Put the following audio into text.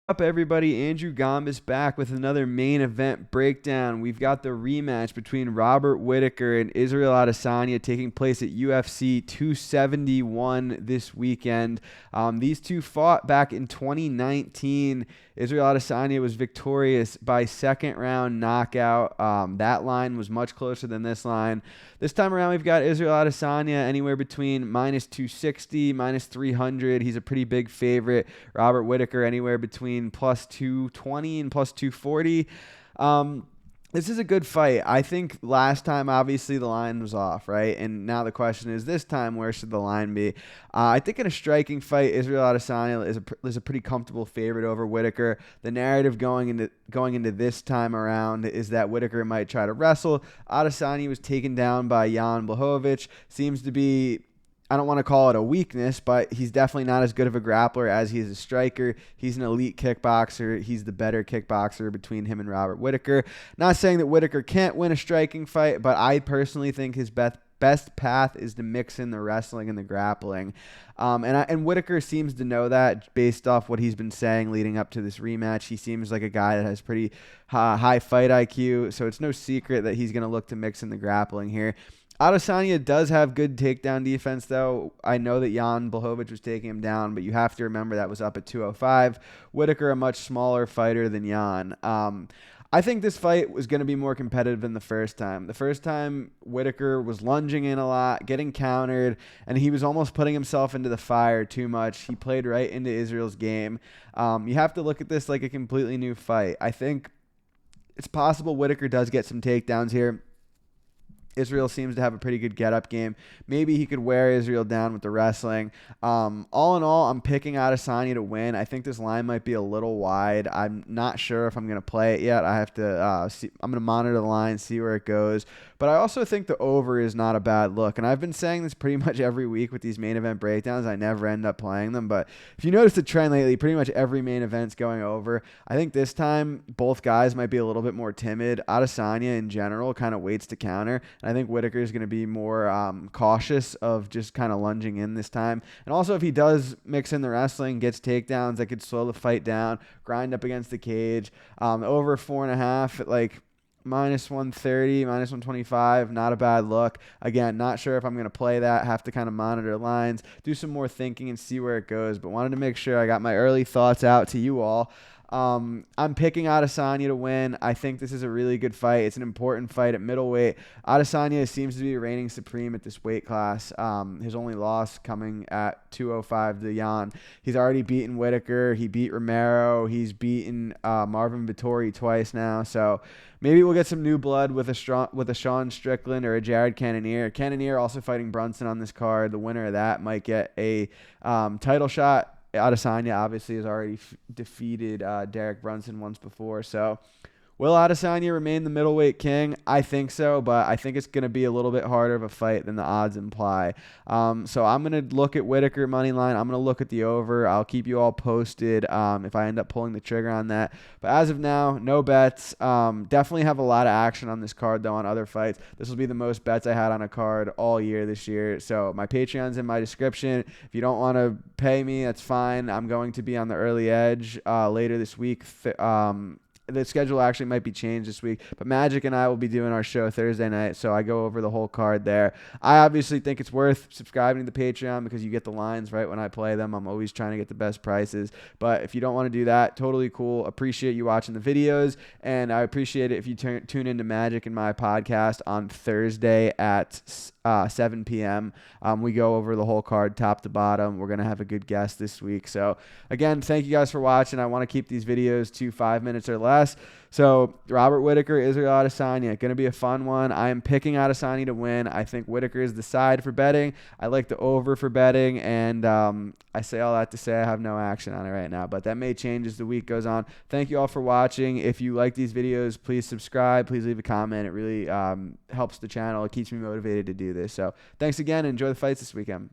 Up everybody, Andrew Gambis back with another main event breakdown. We've got the rematch between Robert Whittaker and Israel Adesanya taking place at UFC 271 this weekend. These two fought back in 2019. Israel Adesanya was victorious by second round knockout. That line was much closer than this line. This time around, we've got Israel Adesanya anywhere between minus 260, minus 300. He's a pretty big favorite. Robert Whittaker anywhere between plus 220 and plus 240. This is a good fight. I think last time, obviously, the line was off, right? And now the question is, this time, where should the line be? I think in a striking fight, Israel Adesanya is a pretty comfortable favorite over Whittaker. The narrative going into this time around is that Whittaker might try to wrestle. Adesanya was taken down by Jan Blachowicz. Seems to be, I don't want to call it a weakness, but he's definitely not as good of a grappler as he is a striker. He's an elite kickboxer. He's the better kickboxer between him and Robert Whittaker. Not saying that Whittaker can't win a striking fight, but I personally think his best path is to mix in the wrestling and the grappling. And Whittaker seems to know that based off what he's been saying leading up to this rematch. He seems like a guy that has pretty high fight IQ, so it's no secret that he's going to look to mix in the grappling here. Adesanya does have good takedown defense, though. I know that Jan Blachowicz was taking him down, but you have to remember that was up at 205. Whittaker, a much smaller fighter than Jan. I think this fight was going to be more competitive than the first time. The first time, Whittaker was lunging in a lot, getting countered, and he was almost putting himself into the fire too much. He played right into Israel's game. You have to look at this like a completely new fight. I think it's possible Whittaker does get some takedowns here. Israel seems to have a pretty good get-up game. Maybe he could wear Israel down with the wrestling. All in all, I'm picking Adesanya to win. I think this line might be a little wide. I'm not sure if I'm going to play it yet. I have to see. I'm going to monitor the line, see where it goes. But I also think the over is not a bad look. And I've been saying this pretty much every week with these main event breakdowns. I never end up playing them. But if you notice the trend lately, pretty much every main event's going over. I think this time both guys might be a little bit more timid. Adesanya in general kind of waits to counter. And I think Whittaker is going to be more cautious of just kind of lunging in this time. And also if he does mix in the wrestling, gets takedowns, that could slow the fight down, grind up against the cage. Over 4.5 at like minus 130, minus 125, not a bad look. Again, not sure if I'm going to play that. Have to kind of monitor lines, do some more thinking and see where it goes. But wanted to make sure I got my early thoughts out to you all. I'm picking Adesanya to win. I think this is a really good fight. It's an important fight at middleweight. Adesanya seems to be reigning supreme at this weight class. His only loss coming at 205 to Jan. He's already beaten Whittaker. He beat Romero. He's beaten Marvin Vettori twice now. So maybe we'll get some new blood with a Sean Strickland or a Jared Cannonier. Cannonier also fighting Brunson on this card. The winner of that might get a title shot. Adesanya obviously has already defeated Derek Brunson once before. So will Adesanya remain the middleweight king? I think so, but I think it's going to be a little bit harder of a fight than the odds imply. So I'm going to look at Whittaker money line. I'm going to look at the over. I'll keep you all posted if I end up pulling the trigger on that. But as of now, no bets. Definitely have a lot of action on this card, though, on other fights. This will be the most bets I had on a card all year this year. So my Patreon's in my description. If you don't want to pay me, that's fine. I'm going to be on the early edge later this week. The schedule actually might be changed this week, but Magic and I will be doing our show Thursday night, so I go over the whole card there. I obviously think it's worth subscribing to the Patreon because you get the lines right when I play them. I'm always trying to get the best prices, but if you don't want to do that, totally cool. Appreciate you watching the videos, and I appreciate it if you tune into Magic and my podcast on Thursday at 7 p.m. We go over the whole card top to bottom. We're going to have a good guest this week. So again, thank you guys for watching. I want to keep these videos to 5 minutes or less. So Robert Whittaker, Israel Adesanya, going to be a fun one. I am picking Adesanya to win. I think Whittaker is the side for betting. I like the over for betting, and I say all that to say I have no action on it right now, but that may change as the week goes on. Thank you all for watching. If you like these videos, please subscribe. Please leave a comment. It really helps the channel. It keeps me motivated to do this. So thanks again. Enjoy the fights this weekend.